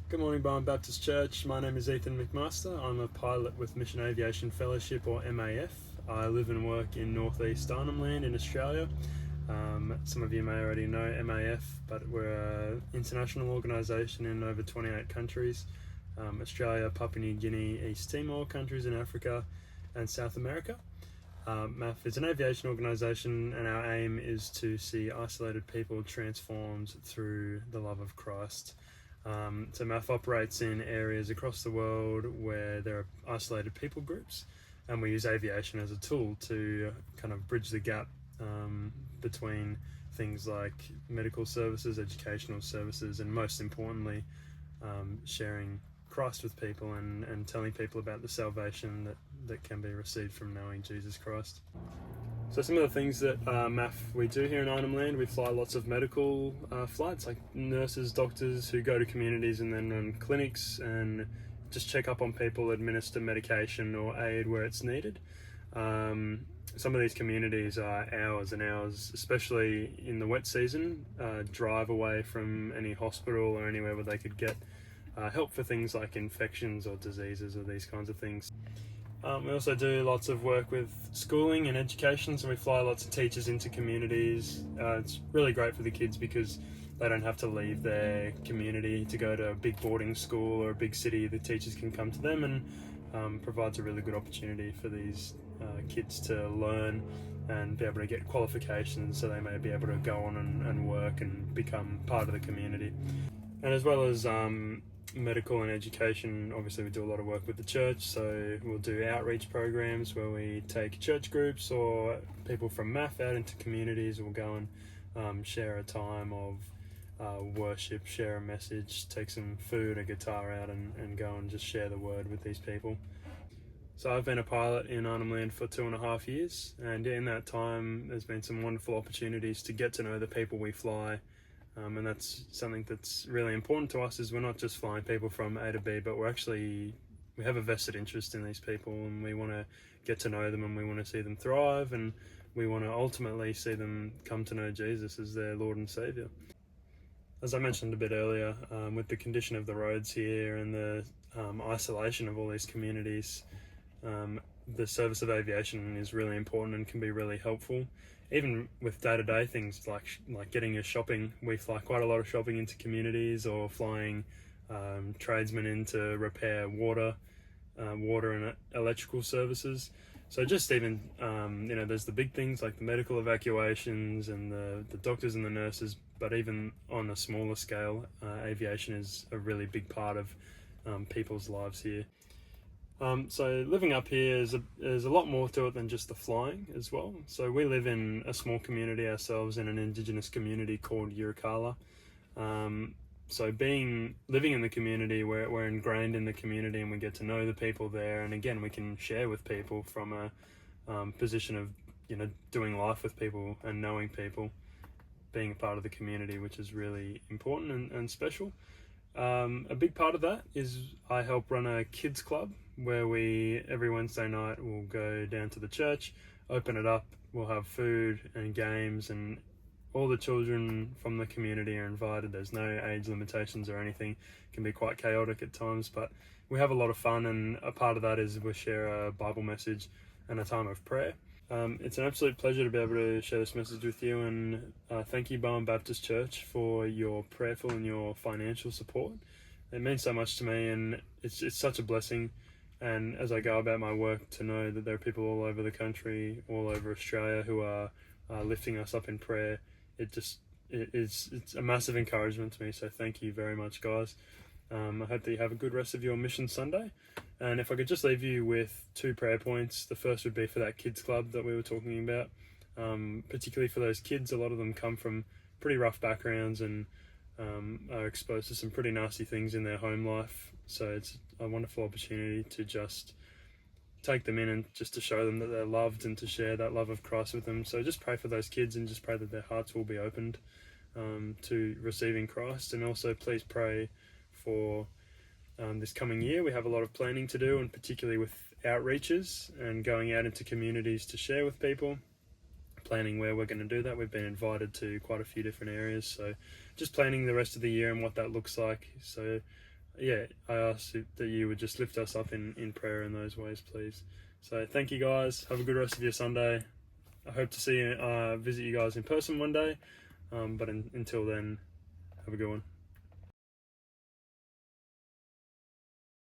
Good morning, Bowen Baptist Church. My name is Ethan McMaster. I'm a pilot with Mission Aviation Fellowship, or MAF. I live and work in northeast Arnhem Land in Australia. Some of you may already know MAF, but we're an international organisation in over 28 countries. Australia, Papua New Guinea, East Timor, countries in Africa and South America. MAF is an aviation organisation, and our aim is to see isolated people transformed through the love of Christ. So MAF operates in areas across the world where there are isolated people groups, and we use aviation as a tool to kind of bridge the gap between things like medical services, educational services, and most importantly, sharing Christ with people and telling people about the salvation that can be received from knowing Jesus Christ. So some of the things that MAF we do here in Arnhem Land, we fly lots of medical flights, like nurses, doctors who go to communities and then run clinics and just check up on people, administer medication or aid where it's needed. Some of these communities are hours and hours, especially in the wet season, drive away from any hospital or anywhere where they could get help for things like infections or diseases or these kinds of things. We also do lots of work with schooling and education, so we fly lots of teachers into communities. It's really great for the kids because they don't have to leave their community to go to a big boarding school or a big city. The teachers can come to them, and provides a really good opportunity for these kids to learn and be able to get qualifications, so they may be able to go on and work and become part of the community. And as well as medical and education, obviously we do a lot of work with the church, so we'll do outreach programs where we take church groups or people from MAF out into communities. We'll go and share a time of worship, share a message, take some food, a guitar out and go and just share the word with these people. So I've been a pilot in Arnhem Land for 2.5 years, and in that time there's been some wonderful opportunities to get to know the people we fly. And that's something that's really important to us, is we're not just flying people from A to B, but we have a vested interest in these people, and we want to get to know them, and we want to see them thrive, and we want to ultimately see them come to know Jesus as their Lord and Saviour. As I mentioned a bit earlier, with the condition of the roads here and the isolation of all these communities, the service of aviation is really important and can be really helpful. Even with day-to-day things like getting your shopping, we fly quite a lot of shopping into communities, or flying tradesmen in to repair water and electrical services. So just even, there's the big things like the medical evacuations and the doctors and the nurses, but even on a smaller scale, aviation is a really big part of people's lives here. So living up here is a lot more to it than just the flying as well. So we live in a small community ourselves, in an Indigenous community called Yirrkala. So living in the community, we're ingrained in the community, and we get to know the people there. And again, we can share with people from a position of doing life with people and knowing people, being a part of the community, which is really important and special. A big part of that is I help run a kids club where every Wednesday night we'll go down to the church, open it up, we'll have food and games, and all the children from the community are invited. There's no age limitations or anything. It can be quite chaotic at times, but we have a lot of fun, and a part of that is we share a Bible message and a time of prayer. It's an absolute pleasure to be able to share this message with you, and thank you, Bowen Baptist Church, for your prayerful and your financial support. It means so much to me, and it's such a blessing. And as I go about my work, to know that there are people all over the country, all over Australia, who are lifting us up in prayer, it's a massive encouragement to me. So thank you very much, guys. I hope that you have a good rest of your Mission Sunday. And if I could just leave you with 2 prayer points. The first would be for that kids club that we were talking about, particularly for those kids. A lot of them come from pretty rough backgrounds and are exposed to some pretty nasty things in their home life. So it's a wonderful opportunity to just take them in and just to show them that they're loved and to share that love of Christ with them. So just pray for those kids and just pray that their hearts will be opened to receiving Christ. And also please pray for this coming year. We have a lot of planning to do, and particularly with outreaches and going out into communities to share with people, planning where we're going to do that. We've been invited to quite a few different areas, so just planning the rest of the year and what that looks like. So I ask that you would just lift us up in prayer in those ways, please. So thank you guys. Have a good rest of your Sunday. I hope to see you, visit you guys in person one day. But until then, have a good one.